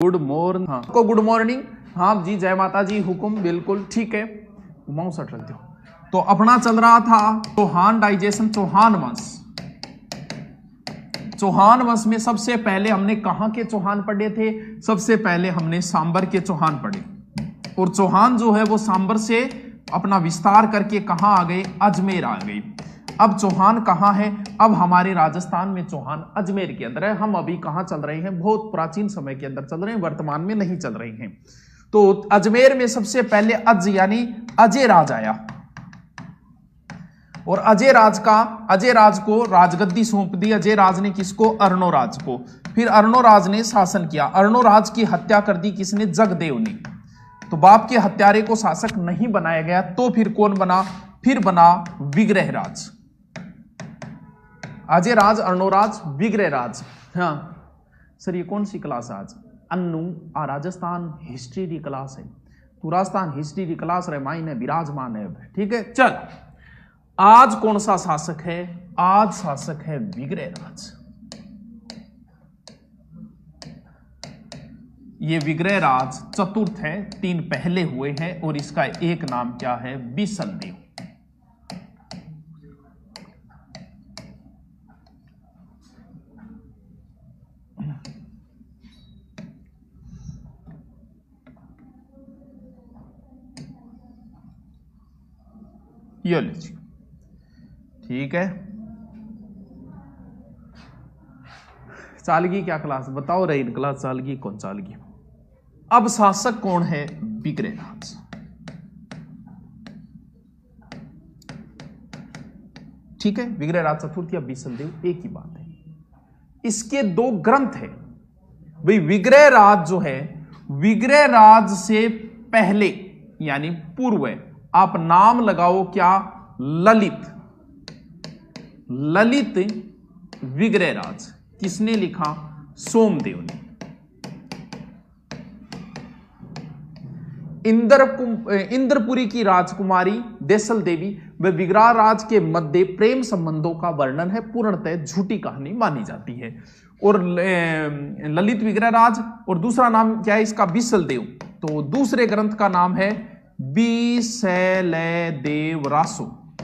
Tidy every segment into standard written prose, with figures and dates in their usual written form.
Good morning. हाँ को good morning. हाँ जी, जय माता जी, हुकुम, बिल्कुल ठीक है। सट रख दो। तो अपना चल रहा था चौहान डाइजेशन, चौहान वंश। चौहान वंश में सबसे पहले हमने कहां के चौहान पढ़े थे? सबसे पहले हमने सांबर के चौहान पढ़े, और चौहान जो है वो सांबर से अपना विस्तार करके कहां आ गए? अजमेर आ गए। अब चौहान कहां है? अब हमारे राजस्थान में चौहान अजमेर के अंदर है। हम अभी कहां चल रहे हैं? बहुत प्राचीन समय के अंदर चल रहे हैं, वर्तमान में नहीं चल रहे हैं। तो अजमेर में सबसे पहले अज यानी अजय राज आया, और अजय राज को राजगद्दी सौंप दी। अजय राज ने किसको? अर्णोराज को। फिर अर्णोराज ने शासन किया। अर्णोराज की हत्या कर दी किसने? जगदेव ने। तो बाप के हत्यारे को शासक नहीं बनाया गया, तो फिर कौन बना? फिर बना विग्रहराज। अजय राज, अर्णोराज, विग्रहराज। हाँ सर, ये कौन सी क्लास है आज? अन्नू राजस्थान हिस्ट्री की क्लास है। तो राजस्थान हिस्ट्री की क्लास रामायण है, विराजमान है। ठीक है, चल आज कौन सा शासक है? आज शासक है विग्रहराज। ये विग्रहराज चतुर्थ है, 3 पहले हुए हैं, और इसका एक नाम क्या है? बिसलदेव। ये लीजिए, ठीक है। सालगी क्या क्लास बताओ रही? क्लास सालगी कौन? सालगी। अब शासक कौन है? विग्रहराज। ठीक है, विग्रहराज चतुर्थ या बिसलदेव, एक ही बात है। इसके 2 ग्रंथ है भाई। विग्रहराज जो है, विग्रहराज से पहले यानी पूर्व, आप नाम लगाओ क्या? ललित। ललित विग्रहराज किसने लिखा? सोमदेव ने। इंद्रपुरी की राजकुमारी देसल देवी व विग्रहराज के मध्य प्रेम संबंधों का वर्णन है, पूर्णतः झूठी कहानी मानी जाती है। और ललित विग्रहराज, और दूसरा नाम क्या है इसका? बिसलदेव। तो दूसरे ग्रंथ का नाम है बिसलदेव रासो।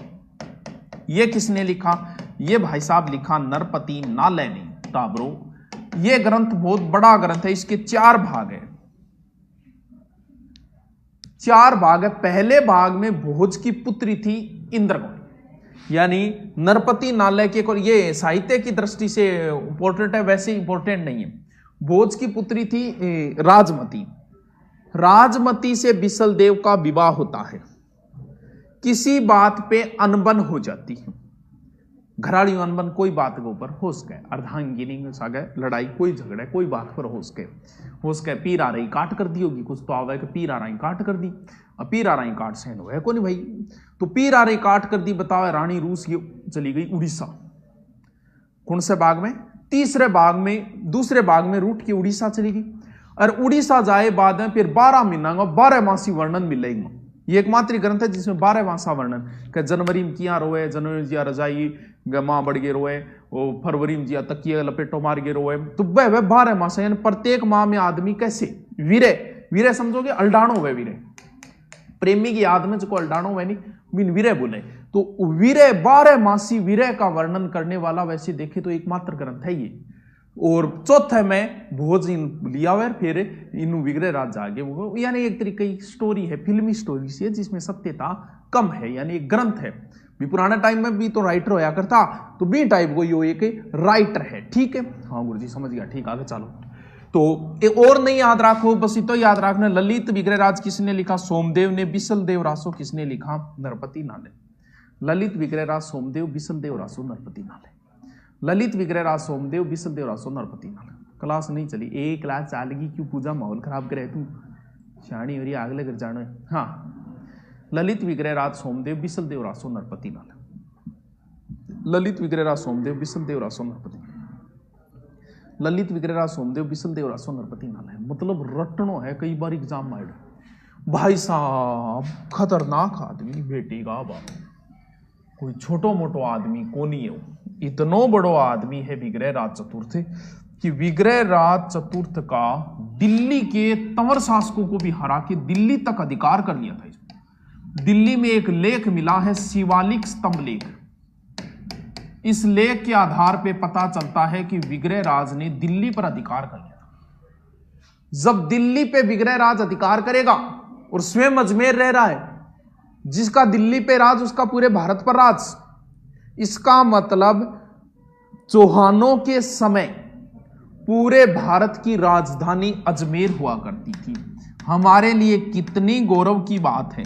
ये किसने लिखा? ये भाई साहब लिखा नरपति नाले ने। ताबरो, ये ग्रंथ बहुत बड़ा ग्रंथ है, इसके 4 भाग है। 4 भाग है। पहले भाग में भोज की पुत्री थी इंद्रगौरी, यानी नरपति नालय के। ये साहित्य की दृष्टि से इंपॉर्टेंट है, वैसे इंपॉर्टेंट नहीं है। भोज की पुत्री थी राजमती। राजमती से बिसलदेव का विवाह होता है। किसी बात पे अनबन हो जाती है, घराड़ी अनबन, कोई बात के ऊपर हो सके, अर्धांगिनी में सा गए लड़ाई, कोई झगड़ा, कोई बात पर हो सके। पीर आ रही काट कर दी होगी, कुछ तो आवे कि पीर आ रही काट कर दी। अब पीर आ रही काट सहन हो है को नहीं भाई, तो पीर आ रही काट कर दी। बताओ, रानी रूस ये चली गई उड़ीसा। कौन से बाग में? तीसरे बाग में, दूसरे बाग में रूट की उड़ीसा चली गई। और उड़ीसा जाए बाद में फिर 12 महीना 12 मासी वर्णन मिलेगा। ये एकमात्र ग्रंथ है जिसमें 12 मासा वर्णन कि जनवरी में किया रोए, जनवरी जिया रजाई मां बढ़ गए रोए, वो फरवरी में जिया तकिया लपेटो मार गए रोए। तो वह 12 मासा, यानी प्रत्येक माह में आदमी कैसे वीरे समझोगे? अल्डाणो वे वीरे, प्रेमी की याद में जो अल्डाणो वे नहीं बिन वीरे बोले। तो वीरे 12 मासी वीरे का वर्णन करने वाला वैसे देखे तो एकमात्र ग्रंथ है ये। और चौथे में भोज लिया हुआ, फिर इन विग्रहराज जागे वो, यानी एक तरीके की स्टोरी है, फिल्मी स्टोरी सी है जिसमें सत्यता कम है, यानी एक ग्रंथ है। भी पुराने टाइम में भी तो राइटर होया करता, तो बी टाइप को यो एक राइटर है। ठीक है, हाँ गुरु जी समझ गया, ठीक, आगे चलो। तो एक और नहीं याद रखो, बस इतो याद रखना। ललित विग्रहराज किसने लिखा? सोमदेव ने। बिसलदेव रासो किसने लिखा? नरपति नाले। ललित विग्रहराज सोमदेव, बिसलदेव रासो, नरपति नाले। ललित विग्रहराज सोमदेव, बिसलदेव रासो, नरपति नाले। क्लास नहीं चली, एक क्लास चालेगी क्यों? पूजा माहौल खराब करे तू, शानी हो रही आगले कर जाना। हाँ, ललित विग्रहराज सोमदेव, बिसलदेव रासो, नरपति नाले। ललित विग्रहराज सोमदेव, बिसलदेव रासो, नरपति। ललित विग्रहराज सोमदेव, बिसलदेव रासो, नरपति नाले। मतलब रटनो है, कई बार एग्जाम में भाई साहब खतरनाक आदमी, बेटी का बाप, कोई छोटो मोटो आदमी को नहीं है, इतनो बड़ो आदमी है विग्रहराज चतुर्थ। कि विग्रह राज चतुर्थ का दिल्ली के तंवर शासकों को भी हरा के दिल्ली तक अधिकार कर लिया था। दिल्ली में एक लेख मिला है, शिवालिक स्तंभ लेख। इस लेख के आधार पे पता चलता है कि विग्रह राज ने दिल्ली पर अधिकार कर लिया था। जब दिल्ली पे विग्रह राज अधिकार करेगा और स्वयं अजमेर रह रहा है, जिसका दिल्ली पे राज उसका पूरे भारत पर राज, इसका मतलब चौहानों के समय पूरे भारत की राजधानी अजमेर हुआ करती थी। हमारे लिए कितनी गौरव की बात है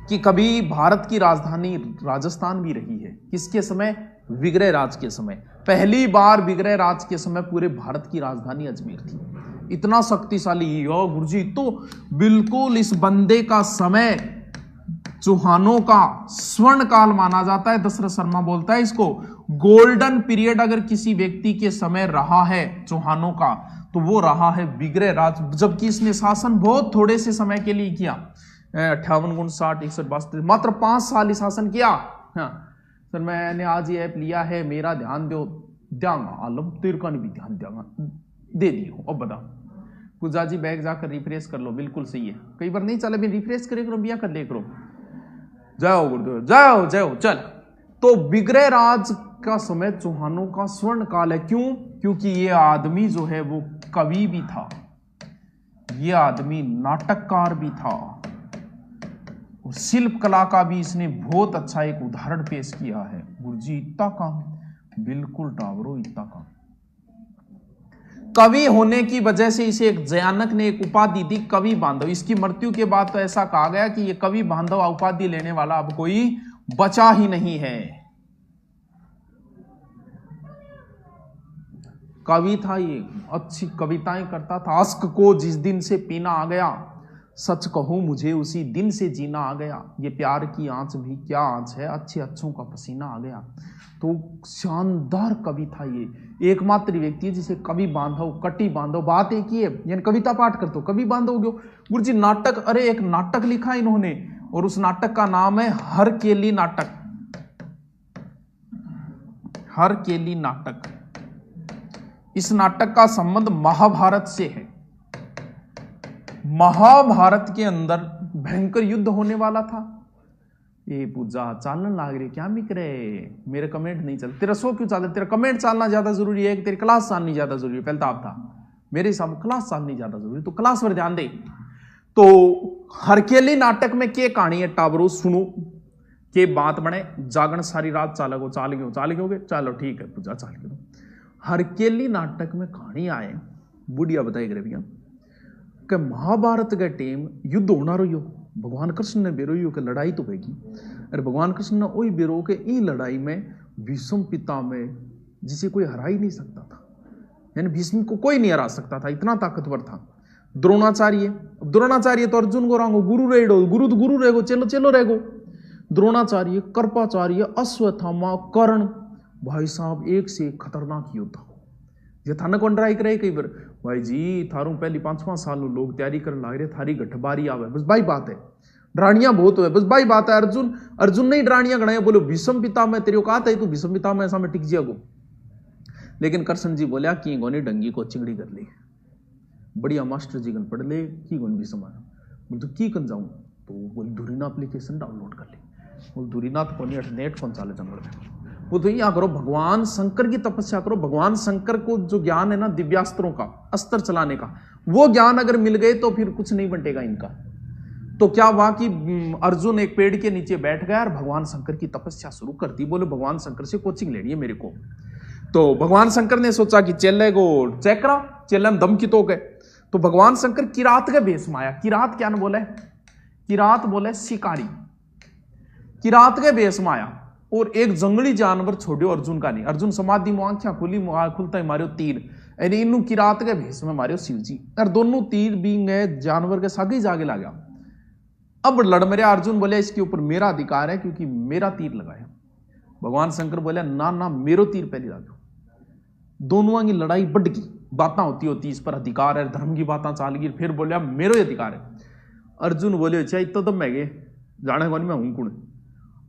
कि कभी भारत की राजधानी राजस्थान भी रही है। किसके समय? विग्रह राज के समय। पहली बार विग्रह राज के समय पूरे भारत की राजधानी अजमेर थी। इतना शक्तिशाली गुरुजी, तो बिल्कुल इस बंदे का समय चौहानों का स्वर्ण काल माना जाता है। दशरथ शर्मा बोलता है इसको गोल्डन पीरियड अगर किसी व्यक्ति के समय रहा है चौहानों का, तो वो रहा है विग्रह राज। जबकि इसने शासन बहुत थोड़े से समय के लिए किया, 58 गुण 60 61 62, मात्र 5 साल ही शासन किया। हाँ सर, मैंने आज ये ऐप लिया है, मेरा ध्यान दो, द्यांगा आलम तेरे का नहीं भी ध्यान द्यांगा, दे दियो। अब बता पूजा जी, बैग जाकर रिफ्रेश कर लो। बिल्कुल सही है, कई बार नहीं चले भी रिफ्रेश करे करो, बिया कर ले करो। जाओ गुरुदेव, जाओ जाओ चल। तो विग्रह राज का समय चौहानों का स्वर्ण काल है। क्यों? क्योंकि ये आदमी जो है वो कवि भी था, ये आदमी नाटककार भी था, और शिल्प कला का भी इसने बहुत अच्छा एक उदाहरण पेश किया है। गुरुजी इतना काम, बिल्कुल टावरो इतना काम। कवि होने की वजह से इसे एक जयानक ने एक उपाधि दी, कवि बांधव। इसकी मृत्यु के बाद तो ऐसा कहा गया कि ये कवि बांधव उपाधि लेने वाला अब कोई बचा ही नहीं है। कवि था ये, अच्छी कविताएं करता था। अश्क को जिस दिन से पीना आ गया, सच कहूं मुझे उसी दिन से जीना आ गया। ये प्यार की आंच भी क्या आंच है, अच्छे अच्छों का पसीना आ गया। तो शानदार कवि था ये। एकमात्र व्यक्ति है जिसे कवि बांधव, कटी बांधव, बात एक ही है, यानी कविता पाठ करते हो कवि बांधव गयो। गुरुजी नाटक, अरे एक नाटक लिखा इन्होंने, और उस नाटक का नाम है हरकेली नाटक। हरकेली नाटक। इस नाटक का संबंध महाभारत से है। महाभारत के अंदर भयंकर युद्ध होने वाला था। ये पूजा चालन लाग रही, क्या मिक रहे, मेरे कमेंट नहीं चल, तेरा शो क्यों चल, तेरा कमेंट चालना ज्यादा जरूरी है कि तेरी क्लास चालनी ज्यादा जरूरी है? पहले तो आप था, मेरे हिसाब से क्लास चालनी ज्यादा जरूरी, तो क्लास पर ध्यान दे। तो हरकेली नाटक में क्या कहानी है टाबरो सुनो के बात बने। जागरण सारी रात चाल गयोगे, चलो ठीक है पूजा चाल गयो। हरकेली नाटक में कहानी आए, बुढ़िया बताई करे भैया कि महाभारत के टाइम युद्ध होना रही, भगवान कृष्ण ने बेरो कि लड़ाई तो होगी। अरे भगवान कृष्ण ने वही बेरो के ई लड़ाई में भीष्म पिता में जिसे कोई हरा ही नहीं सकता था, यानी भीष्म को कोई नहीं हरा सकता था, इतना ताकतवर था। द्रोणाचार्य तो अर्जुन को रांगो गुरु रेगो, गुरु तो गुरु रहेगो, चलो चलो रहेगो। द्रोणाचार्य, कृपाचार्य, अश्वत्थामा, कर्ण, भाई साहब एक से एक खतरनाक योद्धा। ये थाना कौन ड्राई करे कई बार, भाई जी थारू पहली 5-5 साल लोग तैयारी करने लग रहे, थारी गठबारी आवे, बस भाई बात है, डरानियां बहुत हुए, बस भाई बात है। अर्जुन नहीं डरानियां गणाया, बोलो भीष्म पिता में तेरे को कहा था तू भीष्म पिता में ऐसा में टिक जाएगो। लेकिन कृष्ण जी बोलिया कि गोनी डंगी को चिंगड़ी कर ले, बढ़िया मास्टर जी गन पढ़ ले की गोन भीष्म आया। बोल तो की कन जाऊं, तो बोल धुरीना एप्लीकेशन डाउनलोड कर ले। बोल धुरीना तो कोनी नेट कौन चाले जंगल में, वो तो यहाँ करो भगवान शंकर की तपस्या करो। भगवान शंकर को जो ज्ञान है ना दिव्यास्त्रों का, अस्त्र चलाने का, वो ज्ञान अगर मिल गए तो फिर कुछ नहीं बटेगा इनका। तो क्या हुआ कि अर्जुन एक पेड़ के नीचे बैठ गया और भगवान शंकर की तपस्या शुरू कर दी। बोले भगवान शंकर से कोचिंग लेनी है मेरे को। तो भगवान शंकर ने सोचा कि चेले को चेक करा, चेले में दम की तो गए। तो भगवान शंकर किरात के भेष में आया। किरात क्या न बोले, किरात बोले शिकारी। किरात के भेष में आया और एक जंगली जानवर छोड़ो अर्जुन का नहीं। अर्जुन समाधि में आंखियां खुली, खुलता ही मारियो तीर, यानी इनू किरात के भेष में मारियो शिव जी। और दोनों तीर भी गए जानवर के सागे जागे ला गया। अब लड़ मेरे अर्जुन बोले इसके ऊपर मेरा अधिकार है क्योंकि मेरा तीर लगाया। भगवान शंकर बोले ना ना मेरो तीर पहले लागो। दोनों की लड़ाई बढ़ गई, बातें होती इस पर अधिकार है, धर्म की बातें चाल गई। फिर बोलिया मेरो ही अधिकार है। अर्जुन बोले अच्छा इतना तो मैं गए जाने वाली मैं हूं कौन,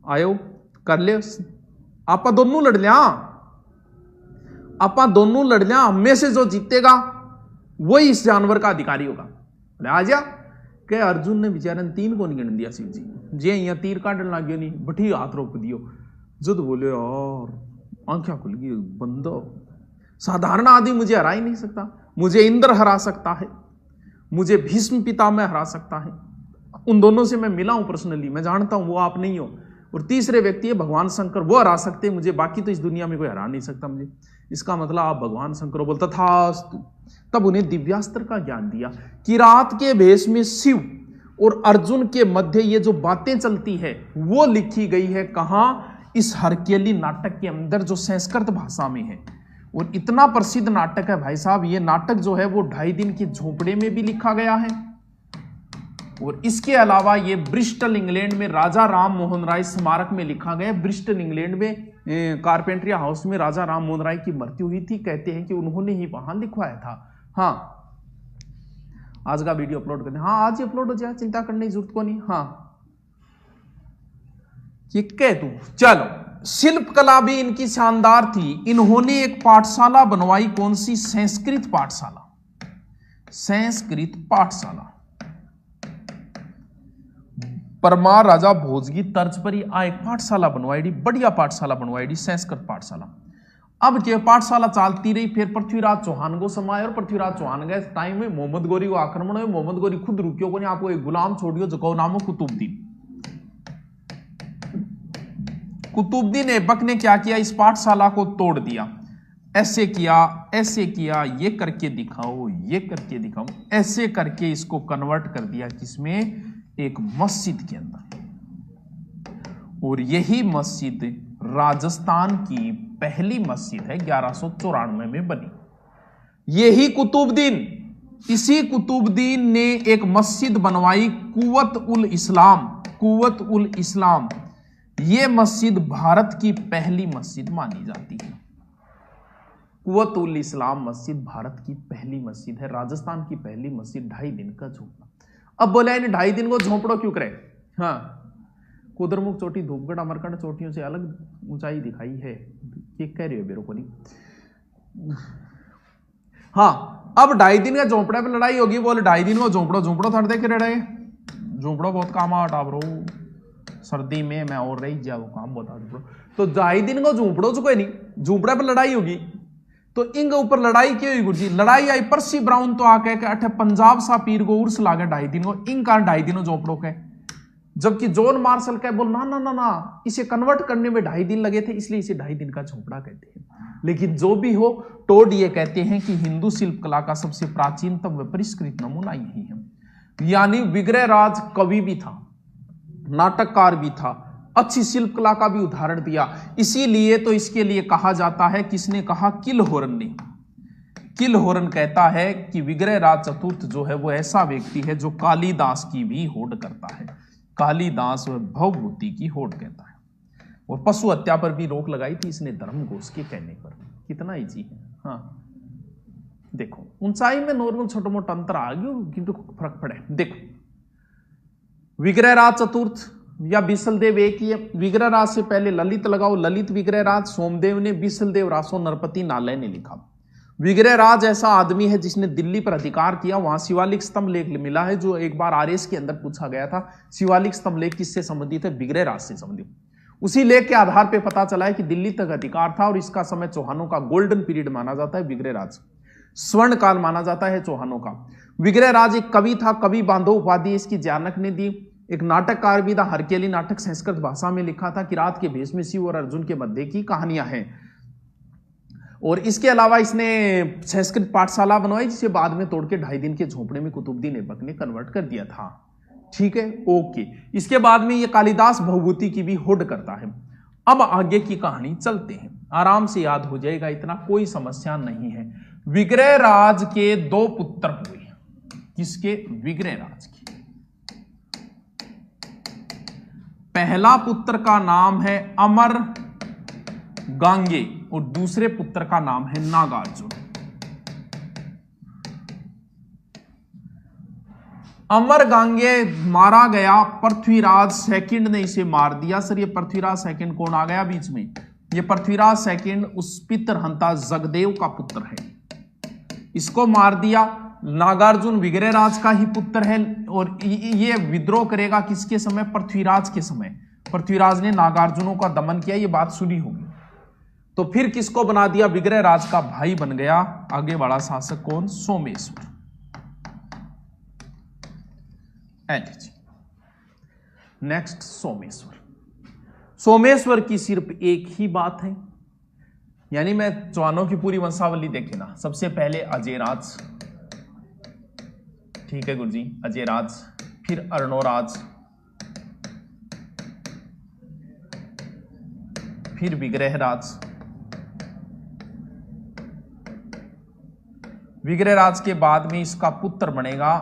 आयो कर ले, आप दोनों लड़ लिया। आपा दोनों लड़ लिया, हमें से जो जीतेगा वही इस जानवर का अधिकारी होगा। बोले आ जा के अर्जुन ने बेचारे ने 3 को नहीं गिन दिया। शिव जी जे यहाँ तीर काटने लग गयो, नहीं बठी हाथ रोक दियो। जद बोले यार आंखें खुल गई, बंदो साधारण आदमी मुझे हरा ही नहीं सकता, मुझे इंद्र हरा सकता है, मुझे भीष्म पितामह हरा सकता है, उन दोनों से मैं मिला हूं पर्सनली, मैं जानता हूं वो आप नहीं हो, और तीसरे व्यक्ति है भगवान शंकर, वो हरा सकते हैं मुझे, बाकी तो इस दुनिया में कोई हरा नहीं सकता मुझे, इसका मतलब आप भगवान शंकर हो। बोलता था। तब उन्हें दिव्यास्त्र का ज्ञान दिया कि रात के भेष में शिव और अर्जुन के मध्य ये जो बातें चलती है वो लिखी गई है कहां, इस हरकेली नाटक के अंदर जो संस्कृत भाषा में है। और इतना प्रसिद्ध नाटक है भाई साहब, ये नाटक जो है वो 2.5 दिन की झोपड़े में भी लिखा गया है, और इसके अलावा ये ब्रिस्टल इंग्लैंड में राजा राम मोहन राय स्मारक में लिखा गया। ब्रिस्टल इंग्लैंड में कारपेंट्रिया हाउस में राजा राम मोहन राय की मृत्यु हुई थी, कहते हैं कि उन्होंने ही वहां लिखवाया था। हाँ आज का वीडियो अपलोड करते हैं, हाँ आज ही अपलोड हो जाए, चिंता करने की जरूरत को नहीं। हाँ ये कह तू चलो। शिल्प कला भी इनकी शानदार थी। इन्होंने एक पाठशाला बनवाई, कौन सी, संस्कृत पाठशाला, संस्कृत पाठशाला। परमार राजा भोज की तर्ज पर ही एक पाठशाला बनवाई, बढ़िया पाठशाला बनवाई, संस्कृत पाठशाला। अब के पाठशाला चलती रही, फिर पृथ्वीराज चौहान को समाये, और पृथ्वीराज चौहान गए टाइम में मोहम्मद गोरी को आक्रमण हुए। मोहम्मद गोरी खुद रुकियो को नहीं, आपको एक गुलाम छोड़ियो जो नामो कुतुबुद्दीन। कुतुबुद्दीन ऐबक ने क्या किया, इस पाठशाला को तोड़ दिया, ऐसे किया, ऐसे किया, ये करके दिखाओ, ये करके दिखाओ, ऐसे करके इसको कन्वर्ट कर दिया किसमें, एक मस्जिद के अंदर। और यही मस्जिद राजस्थान की पहली मस्जिद है, 1194 में बनी। यही कुतुबुद्दीन, इसी कुतुबुद्दीन ने एक मस्जिद बनवाई, कुव्वत उल इस्लाम, कुव्वत उल इस्लाम। यह मस्जिद भारत की पहली मस्जिद मानी जाती है। कुव्वत उल इस्लाम मस्जिद भारत की पहली मस्जिद है, राजस्थान की पहली मस्जिद। 2.5 दिन का झोपड़ा। अब बोला इन्हें 2.5 दिन को झोपड़ो क्यों करे। हाँ कुदरमुख चोटी धूपगढ़ अमरकंड चोटियों से अलग ऊंचाई दिखाई है, ये कह रही है मेरे को नहीं। हाँ अब 2.5 दिन का झोपड़ा पे लड़ाई होगी, बोले 2.5 दिन को झोपड़ो, झोपड़ो थोड़ा देख रहे, झोपड़ो बहुत काम आता ब्रो, सर्दी में मैं और रही जा वो काम बता दो। तो 2.5 दिन को झोपड़ो चुके नहीं, झोपड़े पर लड़ाई होगी, तो इनके ऊपर लड़ाई क्यों हुई गुरुजी, लड़ाई आई परसी ब्राउन तो आके अठे पंजाब सा पीर को उर्स लागे 2.5 दिन को, इन कारण 2.5 दिनों झोपड़ों के। जबकि जॉन मार्शल कह बोल ना ना ना ना, इसे कन्वर्ट करने में 2.5 दिन लगे थे, इसलिए इसे 2.5 दिन का झोपड़ा कहते हैं। लेकिन जो भी हो, टोड ये कहते हैं कि हिंदू शिल्प कला का सबसे प्राचीनतम व परिष्कृत नमूना यही है। यानी विग्रहराज कवि भी था, नाटककार भी था, अच्छी शिल्प कला का भी उदाहरण दिया। इसीलिए तो इसके लिए कहा जाता है, किसने कहा, किलहोरन ने। किलहोरन कहता है कि विग्रहराज चतुर्थ जो है वो ऐसा व्यक्ति है जो कालिदास की भी होड़ करता है, कालिदास व भवभूति की होड़ कहता है। और पशु हत्या पर भी रोक लगाई थी इसने धर्मघोष के कहने पर। कितना इजी है। हाँ देखो ऊंचाई में नॉर्मल छोटा मोटा अंतर आ गया, किंतु फर्क पड़े। देखो विग्रहराज चतुर्थ या बिसलदेव एक ही है। विग्रहराज से पहले ललित लगाओ, ललित विग्रहराज सोमदेव ने, बिसलदेव रासो नरपति नालय ने लिखा। विग्रहराज ऐसा आदमी है जिसने दिल्ली पर अधिकार किया। वहां शिवालिक स्तंभ लेख मिला है, जो एक बार आरएस के अंदर पूछा गया था, शिवालिक स्तंभ लेख किससे संबंधित है, विग्रहराज से संबंधित। उसी लेख के आधार पर पता चला है कि दिल्ली तक अधिकार था, और इसका समय चौहानों का गोल्डन पीरियड माना जाता है। विग्रहराज स्वर्ण काल माना जाता है चौहानों का। विग्रहराज एक कवि था, कवि बांधो उपाधि इसकी जानक ने दी। एक नाटककार भी था, हरकेली नाटक संस्कृत भाषा में लिखा था। किरात के भेष में शिव और अर्जुन के मध्य की कहानियां हैं। और इसके अलावा इसने संस्कृत पाठशाला बनवाई, जिसे बाद में तोड़ के 2.5 दिन के झोपड़े में कुतुबुद्दीन ऐबक ने कन्वर्ट कर दिया था। ठीक है, ओके। इसके बाद में ये कालिदास भवभूति की भी होड़ करता है। अब आगे की कहानी चलते हैं, आराम से याद हो जाएगा, इतना कोई समस्या नहीं है। विग्रहराज के 2 पुत्र हुए। किसके, विग्रहराज के। पहला पुत्र का नाम है अमर गांगे और दूसरे पुत्र का नाम है नागार्जुन। अमर गांगे मारा गया, पृथ्वीराज सेकंड ने इसे मार दिया। सर ये पृथ्वीराज सेकंड कौन आ गया बीच में, ये पृथ्वीराज सेकंड उस पितृहंता जगदेव का पुत्र है, इसको मार दिया। नागार्जुन विग्रहराज का ही पुत्र है और ये विद्रोह करेगा किसके समय? पृथ्वीराज के समय। पृथ्वीराज ने नागार्जुनों का दमन किया, ये बात सुनी होगी। तो फिर किसको बना दिया? विग्रहराज का भाई बन गया आगे वाला शासक कौन? सोमेश्वर। नेक्स्ट सोमेश्वर। सोमेश्वर की सिर्फ एक ही बात है, यानी मैं चौहानों की पूरी वंशावली देखे ना, सबसे पहले अजयराज, ठीक है गुरुजी, अजयराज, फिर अर्णोराज, फिर विग्रहराज, विग्रहराज के बाद में इसका पुत्र बनेगा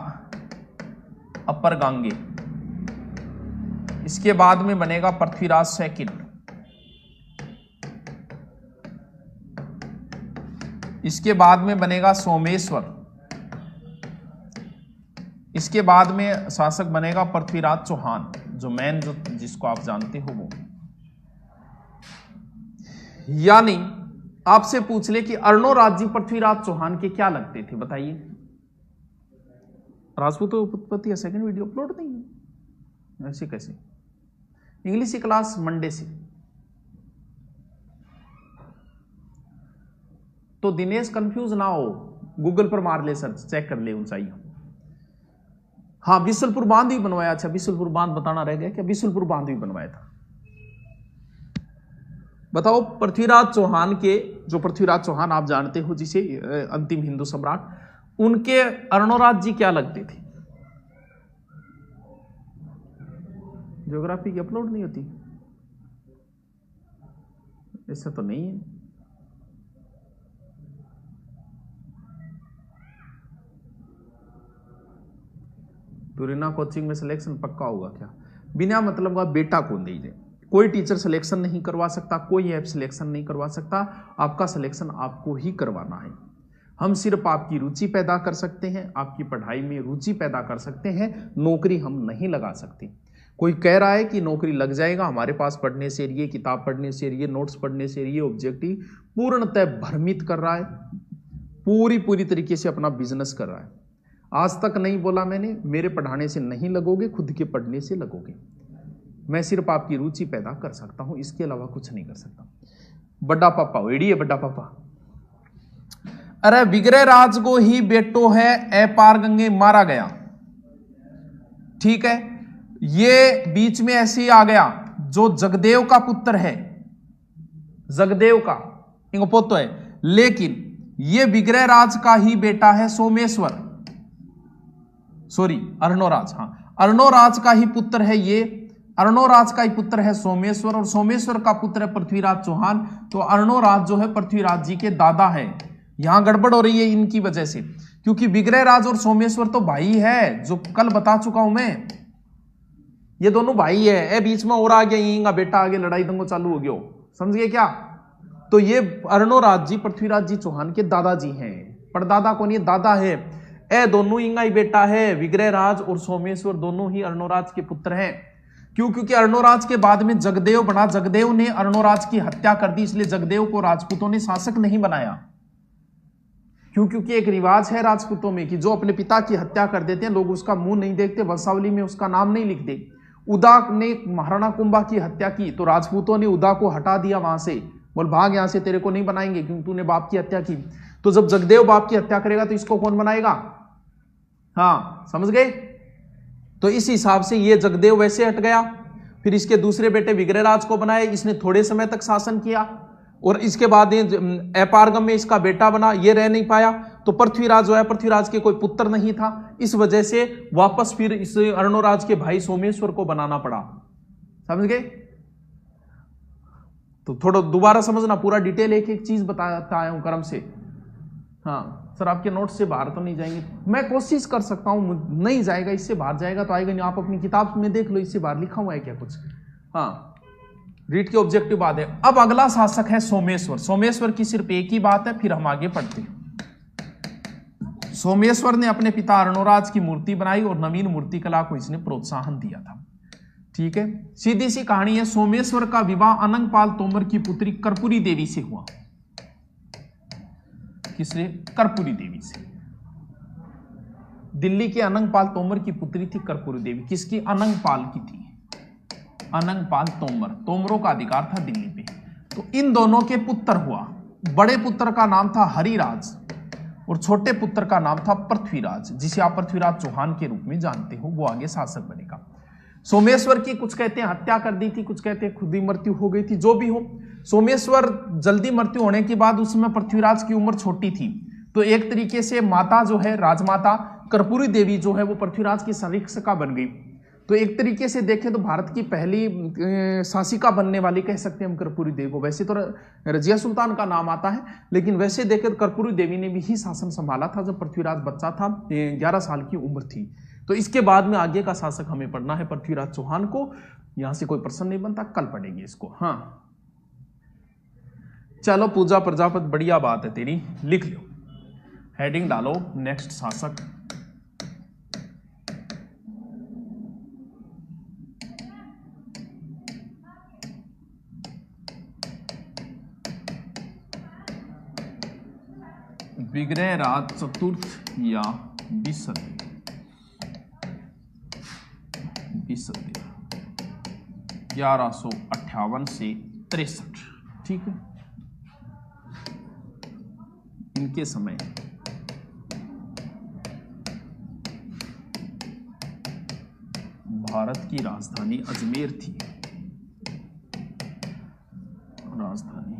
अपरगांगे, इसके बाद में बनेगा पृथ्वीराज सेकंड, इसके बाद में बनेगा सोमेश्वर, इसके बाद में शासक बनेगा पृथ्वीराज चौहान, जो मैन जो जिसको आप जानते हो वो। यानी आपसे पूछ ले कि अर्णोराज जी पृथ्वीराज चौहान के क्या लगते थे, बताइए। राजपूत उत्पत्ति सेकंड वीडियो अपलोड नहीं है, ऐसे कैसे? इंग्लिश की क्लास मंडे से। तो दिनेश कंफ्यूज ना हो, गूगल पर मार ले, सर्च चेक कर ले ऊंचाई। हाँ, बिसलपुर बांध भी बनवाया। अच्छा, बिसलपुर बांध बताना रह गया क्या? बिसलपुर बांध भी बनवाया था। बताओ, पृथ्वीराज चौहान के, जो पृथ्वीराज चौहान आप जानते हो जिसे अंतिम हिंदू सम्राट, उनके अर्णोराज जी क्या लगते थे? ज्योग्राफी की अपलोड नहीं होती, ऐसा तो नहीं है। तुरीना कोचिंग में सिलेक्शन पक्का होगा क्या? बिना मतलब का बेटा कौन दीजिए, कोई टीचर सिलेक्शन नहीं करवा सकता, कोई ऐप सिलेक्शन नहीं करवा सकता, आपका सिलेक्शन आपको ही करवाना है। हम सिर्फ आपकी रुचि पैदा कर सकते हैं, आपकी पढ़ाई में रुचि पैदा कर सकते हैं, नौकरी हम नहीं लगा सकते। कोई कह रहा है कि नौकरी लग जाएगा, हमारे पास पढ़ने से ये, किताब पढ़ने से ये, नोट्स पढ़ने से ये, ऑब्जेक्टिव पूर्णतः भ्रमित कर रहा है, पूरी तरीके से अपना बिजनेस कर रहा है। आज तक नहीं बोला मैंने, मेरे पढ़ाने से नहीं लगोगे, खुद के पढ़ने से लगोगे। मैं सिर्फ आपकी रुचि पैदा कर सकता हूं, इसके अलावा कुछ नहीं कर सकता। बड़ा पापा वेड़ी है, बड़ा पापा। अरे विग्रहराज को ही बेटो है अपार गंगे मारा गया, ठीक है। ये बीच में ऐसे ही आ गया, जो जगदेव का पुत्र है, जगदेव का इनको पोतो है, लेकिन ये विग्रहराज का ही बेटा है सोमेश्वर, सॉरी अर्णोराज, हाँ अर्णोराज का ही पुत्र है ये, अर्णोराज का ही पुत्र है सोमेश्वर, और सोमेश्वर का पुत्र है पृथ्वीराज चौहान। तो अर्णोराज जो है पृथ्वीराज जी के दादा है। यहां गड़बड़ हो रही है इनकी वजह से, क्योंकि विग्रहराज और सोमेश्वर तो भाई है, जो कल बता चुका हूं मैं, ये दोनों भाई है। बीच में और आ गया यहीं बेटा, आगे लड़ाई दंगो चालू हो गया, समझ गए क्या? तो ये अर्णोराज जी पृथ्वीराज जी चौहान के दादाजी हैं, परदादा कौन? ये दादा है। दोनों इंगा ही बेटा है, विग्रहराज और सोमेश्वर दोनों ही अर्णोराज के पुत्र हैं। क्यों? क्योंकि अर्णोराज के बाद में जगदेव बना, जगदेव ने अर्णोराज की हत्या कर दी, इसलिए जगदेव को राजपूतों ने शासक नहीं बनाया। क्यों? क्योंकि एक रिवाज है राजपूतों में कि जो अपने पिता की हत्या कर देते हैं, लोग उसका मुंह नहीं देखते, वंशावली में उसका नाम नहीं लिखते। उदा ने महाराणा कुंभा की हत्या की तो राजपूतों ने उदा को हटा दिया वहां से, बोल भाग यहां से, तेरे को नहीं बनाएंगे क्योंकि तूने बाप की हत्या की। तो जब जगदेव बाप की हत्या करेगा तो इसको कौन बनाएगा? हाँ, समझ गए? तो इस हिसाब से ये जगदेव वैसे हट गया। फिर इसके दूसरे बेटे विग्रहराज को बनाए, इसने थोड़े समय तक शासन किया, और इसके बाद अपारगम में इसका बेटा बना, ये रह नहीं पाया। तो पृथ्वीराज जो है, पृथ्वीराज के कोई पुत्र नहीं था, इस वजह से वापस फिर इस अर्णोराज के भाई सोमेश्वर को बनाना पड़ा। समझ गए? तो थोड़ा दोबारा समझना, पूरा डिटेल एक एक चीज बताता आया हूं क्रम से। हाँ सर, आपके नोट से बाहर तो नहीं जाएंगे? मैं कोशिश कर सकता हूं, नहीं जाएगा, इससे बाहर जाएगा तो आएगा नहीं। आप अपनी किताब में देख लो, इससे बाहर लिखा हुआ है क्या कुछ? हाँ, रीड के ऑब्जेक्टिव बात है। अब अगला शासक है सोमेश्वर। सोमेश्वर की सिर्फ एक ही बात है, फिर हम आगे पढ़ते हैं। सोमेश्वर ने अपने पिता अर्णोराज की मूर्ति बनाई और नवीन मूर्ति कला को इसने प्रोत्साहन दिया था, ठीक है, सीधी सी कहानी है। सोमेश्वर का विवाह अनंगपाल तोमर की पुत्री कर्पूरी देवी से हुआ। किससे? कर्पूरी देवी से। दिल्ली के अनंगपाल तोमर की पुत्री थी कर्पूरी देवी। किसकी? अनंगपाल की थी। अनंगपाल तोमर, तोमरों का अधिकार था दिल्ली पे। तो इन दोनों के पुत्र हुआ। बड़े पुत्र का नाम था हरिराज और छोटे पुत्र का नाम था पृथ्वीराज, जिसे आप पृथ्वीराज चौहान के रूप में जानते हो। वो आगे शासक बनेगा। सोमेश्वर की कुछ कहते हैं हत्या कर दी थी, कुछ कहते हैं खुद ही मृत्यु हो गई थी। जो भी हो, सोमेश्वर जल्दी मृत्यु होने के बाद उसमें पृथ्वीराज की उम्र छोटी थी, तो एक तरीके से माता जो है, राजमाता कर्पूरी देवी जो है, वो पृथ्वीराज की सरीक्षिका बन गई। तो एक तरीके से देखें तो भारत की पहली शासिका बनने वाली कह सकते हैं हम कर्पूरी देवी को। वैसे तो रजिया सुल्तान का नाम आता है, लेकिन वैसे देखें तो कर्पूरी देवी ने भी ही शासन संभाला था जब पृथ्वीराज बच्चा था, 11 साल की उम्र थी। तो इसके बाद में आगे का शासक हमें पढ़ना है पृथ्वीराज चौहान को। यहां से कोई प्रश्न नहीं बनता, कल पढ़ेंगे इसको। हाँ चलो, पूजा प्रजापति बढ़िया बात है तेरी, लिख लो, हेडिंग डालो नेक्स्ट शासक। विग्रहराज चतुर्थ या विशदेव, 1158 से 63। ठीक है, इनके समय भारत की राजधानी अजमेर थी। राजधानी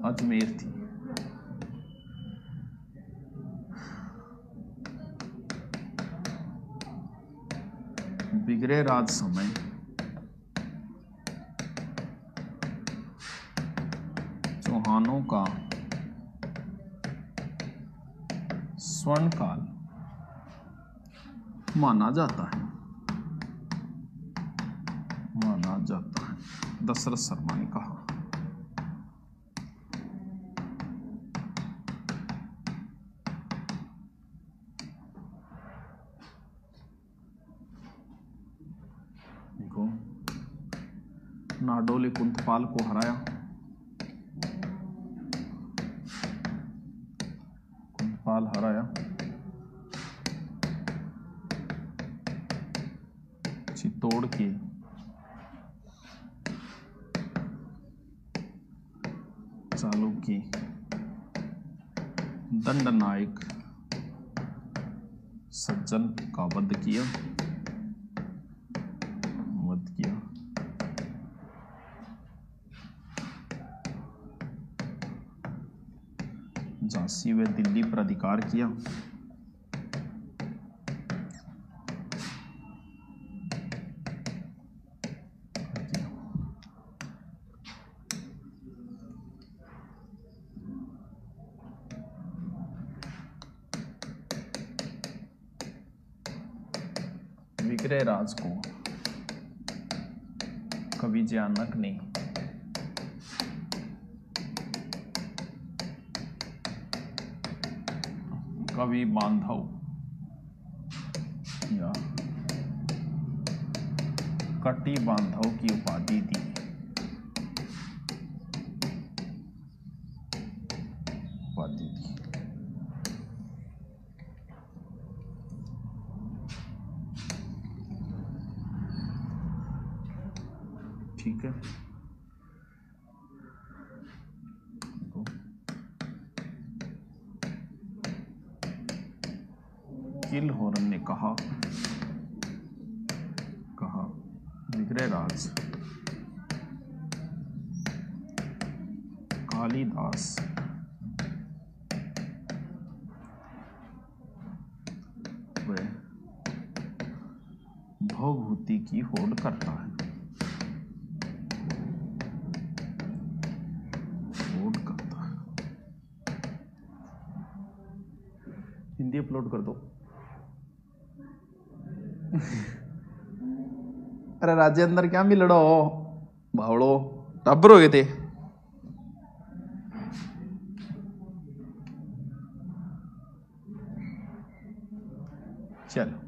अजमेर थी। विग्रहराज समय चौहानों का स्वर्ण काल माना जाता है, दशरथ शर्मा ने कहा। देखो, नाडोले कुंतपाल को हराया, कुंतपाल हराया, चित्तौड़ के चालुक्य दंडनायक सज्जन का वध किया। झांसी व दिल्ली पर अधिकार किया। विग्रहराज को कवि जयानक ने कवि बांधव या कटी बांधव की उपाधि दी। ठीक है, किलहौरन ने कहा विग्रहराज कालिदास व भवभूति की होड़ करता है। हिंदी अपलोड कर दो। अरे राजेंद्र क्या मिलड़ो भावड़ो टब्बर हो गए थे। चलो,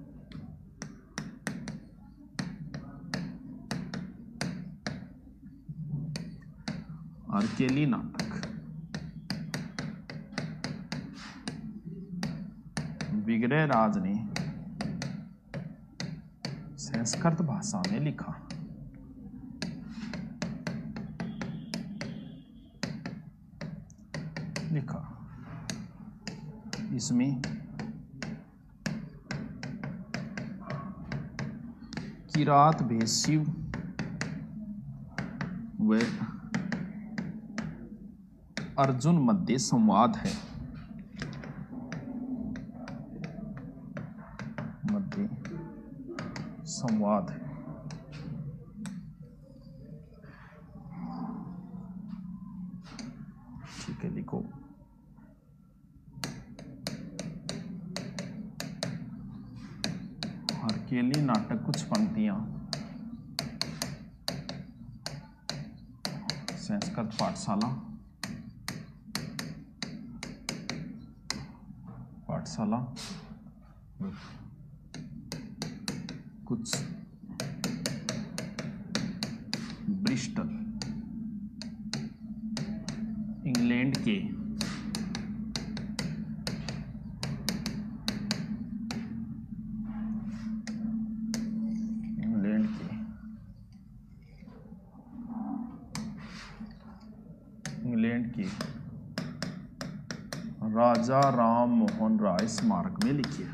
अकेली नाटक, बिगड़े राज ने संस्कृत भाषा में लिखा। इसमें किरात भेषिव व अर्जुन मध्य संवाद है। मध्य संवाद है। ठीक है, लिखो। अकेली नाटक कुछ पंक्तियां संस्कृत पाठशाला कुछ ब्रिस्टल इंग्लैंड के राजा राम मोहन राय स्मारक में लिखिए।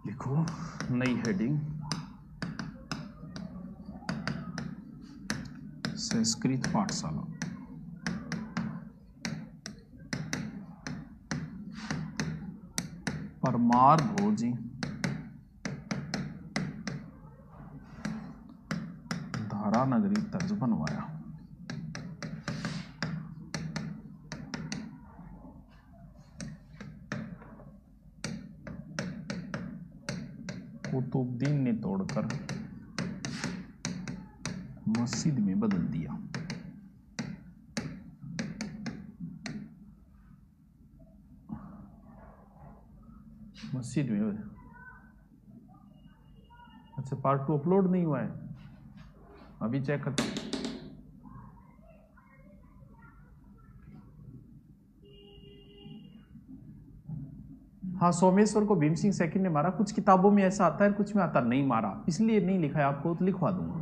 लिखो नई हेडिंग, संस्कृत पाठशाला। परमार भोजी धारा नगरी तर्ज बनवाया। कुतुबुद्दीन ने तोड़कर मस्जिद में बदल दिया। मस्जिद में, अच्छा पार्ट 2 अपलोड नहीं हुआ है, अभी चेक करते हैं। हाँ, सोमेश्वर को भीम सिंह सेकंड ने मारा। कुछ किताबों में ऐसा आता है, कुछ में आता नहीं मारा, इसलिए नहीं लिखा है आपको, तो लिखवा दूंगा।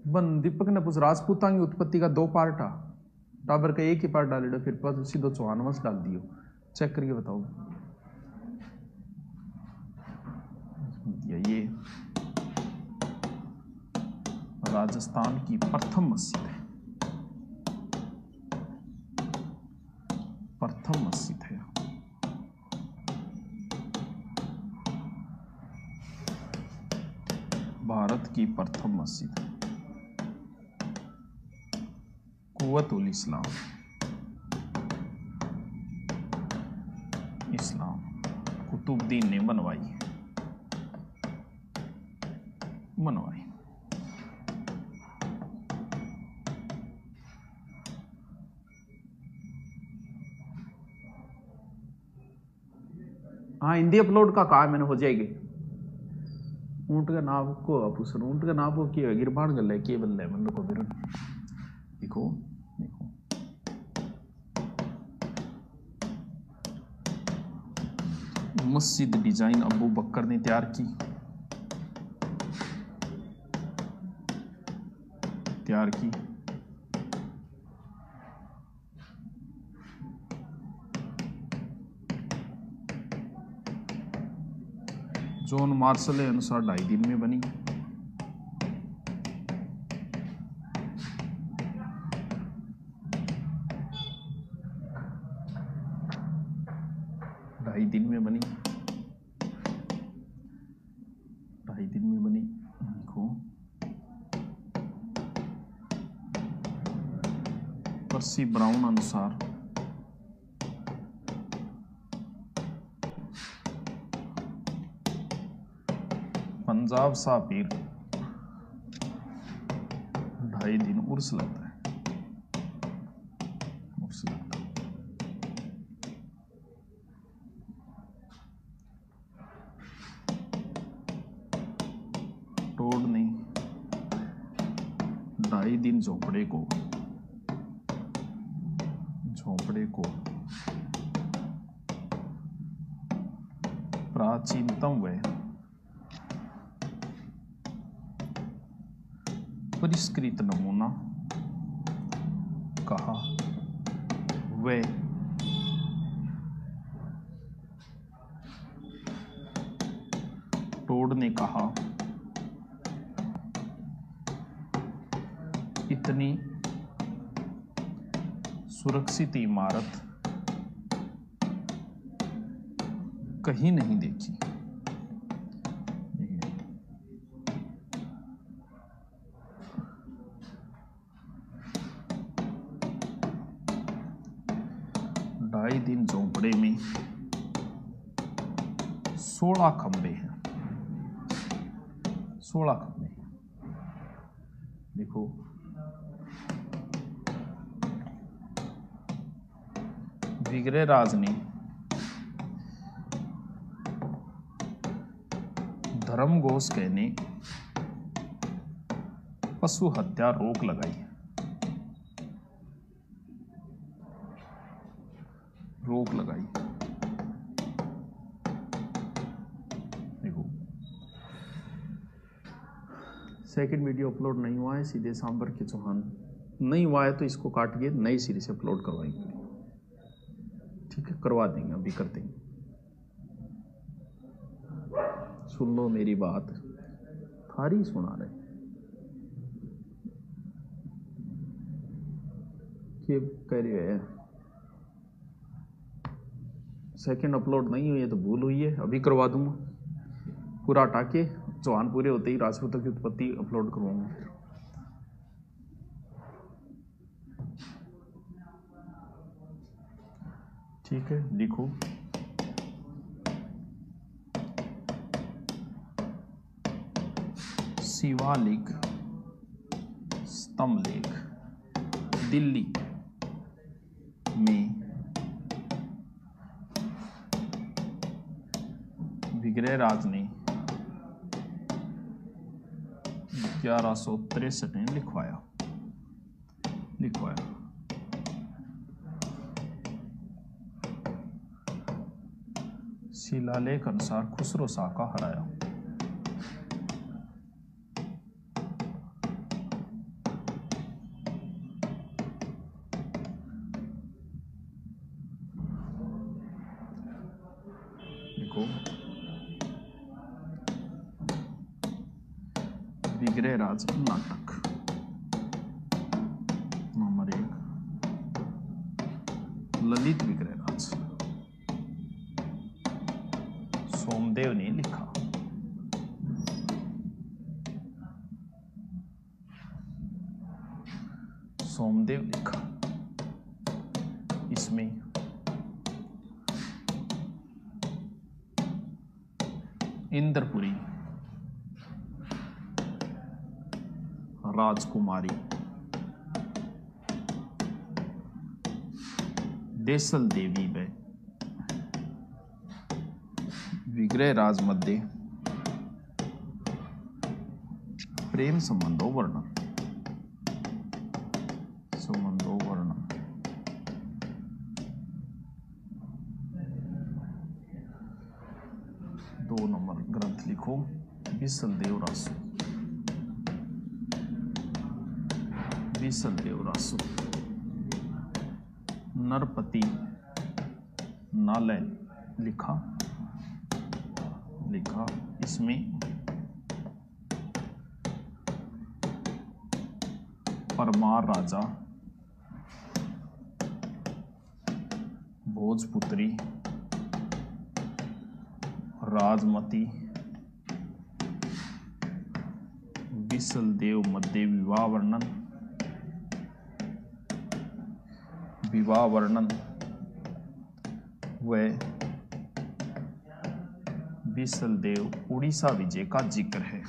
बन दीपक ने पूछ, राजपूतां की उत्पत्ति का 2 पार्ट आ, टाबर का एक ही पार्ट डाले, फिर सीधो चौहान वंश डाल दियो। चेक करके बताओ। ये राजस्थान की प्रथम मस्जिद है, प्रथम मस्जिद है। भारत की प्रथम मस्जिद कुव्वतुल इस्लाम, इस्लाम कुतुबुद्दीन ने बनवाई। हाँ, हिंदी अपलोड का कहा मैंने, हो जाएगी। ऊंट का नाम को पूछ, ऊंट का नाम को क्या गिरबान गल है, के बल है मन को। फिर देखो मस्जिद डिजाइन अबू बकर ने तैयार की। जॉन मार्शल के अनुसार 2.5 दिन में बनी। ढाई दिन में बनी। देखो पर्सी ब्राउन अनुसार पंजाब सा पीर 2.5 दिन उर्स लगता है, उर्स लगता है। तोड़नी 2.5 दिन झोपड़े को प्राचीनतम व परिष्कृत नमूना कहा। वे टोड ने कहा, इतनी सुरक्षित इमारत कहीं नहीं देखी। ढाई दिन झोंपड़े में 16 खंबे हैं, 16 खंबे। देखो विग्रहराज ने धर्म घोष कहने पशु हत्या रोक लगाई, रोक लगाई। देखो सेकंड वीडियो अपलोड नहीं हुआ है, सीधे सांबर के चौहान नहीं हुआ है तो इसको काट के नई सीरी से अपलोड करवाएंगे। ठीक है, करवा देंगे, अभी कर देंगे। सुन लो मेरी बात, थारी सुना रहे कि कह रहे हैं सेकंड अपलोड नहीं हुई है तो भूल हुई है, अभी करवा दूंगा। पूरा हटा के चौहान पूरे होते ही राजपूतों की उत्पत्ति अपलोड करवाऊंगा। ठीक है, लिखो शिवालिक स्तंभ लेख दिल्ली में विग्रहराज ने 1163 में लिखवाया। शिलालेख अनुसार खुसरो शाह का हराया। देखो विग्रहराज नाटक नंबर 1, ललित विग्रहराज सोमदेव ने लिखा। सोमदेव लिखा, इसमें इंद्रपुरी राजकुमारी देसल देवी व विग्रहराज मध्य प्रेम संबंधों वर्णन 2 नंबर ग्रंथ लिखो बिसल देव रासु नरपति नालय लिखा। इसमें परमार राजा भोजपुत्री राजमती बिसल देव मध्य विवाह वर्णन व विसलदेव उड़ीसा विजय का जिक्र है।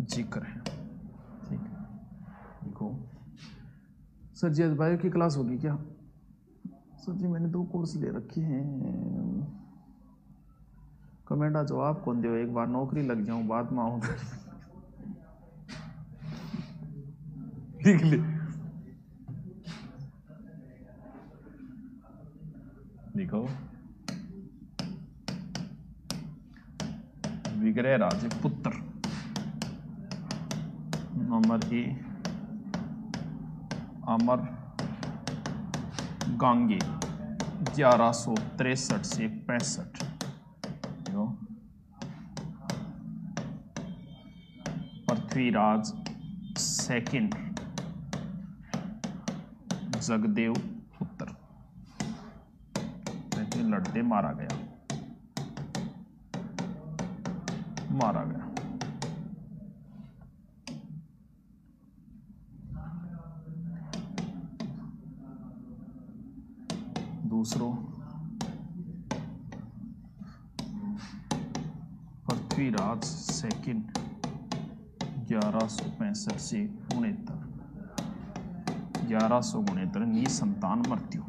जिक्र है, ठीक है। देखो सर जी आज बायो की क्लास होगी क्या? सर जी मैंने 2 कोर्स ले रखे हैं। कमेंट जवाब कौन दो, एक बार नौकरी लग जाऊं बाद में आऊं। लिख ले, देखो विग्रह राजपुत्र नंबर ए अमर गांगे 1163 से 65। पृथ्वीराज सेकंड जगदेव पुत्र लड़ते मारा गया। दूसरो पृथ्वीराज सेकंड 1165 से 69। 1169 निसंतान मृत्यु।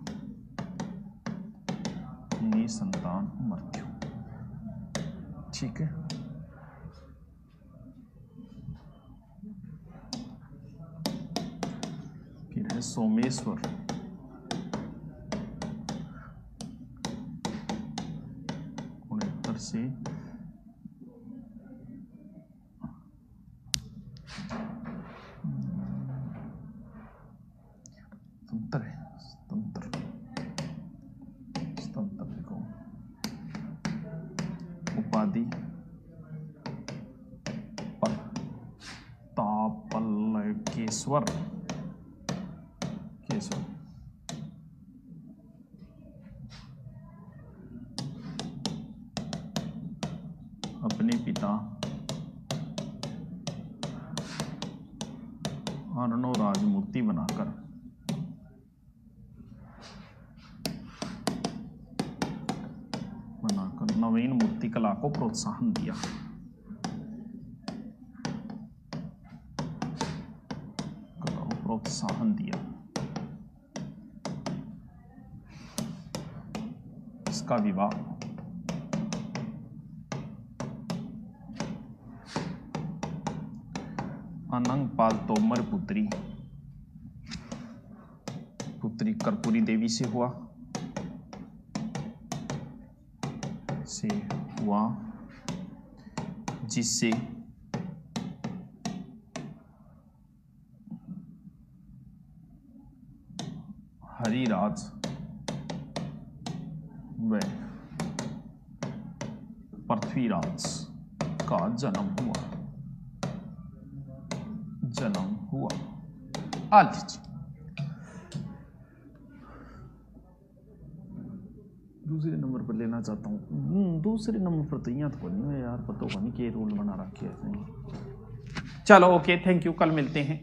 ठीक है। फिर है सोमेश्वर 69 से 77 देखो। उपाधि प्रतापल्लकेश्वर अपने पिता अर्णव राजमूर्ति बनाकर नवीन मूर्ति कला को प्रोत्साहन दिया। इसका विवाह अनंगपाल तोमर पुत्री कर्पूरी देवी से हुआ जिससे हरिराज व पृथ्वीराज का जन्म हुआ। आ लीजिए दूसरे नंबर पर लेना चाहता हूँ। दूसरे नंबर पर तो यहाँ तो नहीं है यार, पता नहीं क्या रूल बना रखे हैं। चलो ओके, थैंक यू, कल मिलते हैं।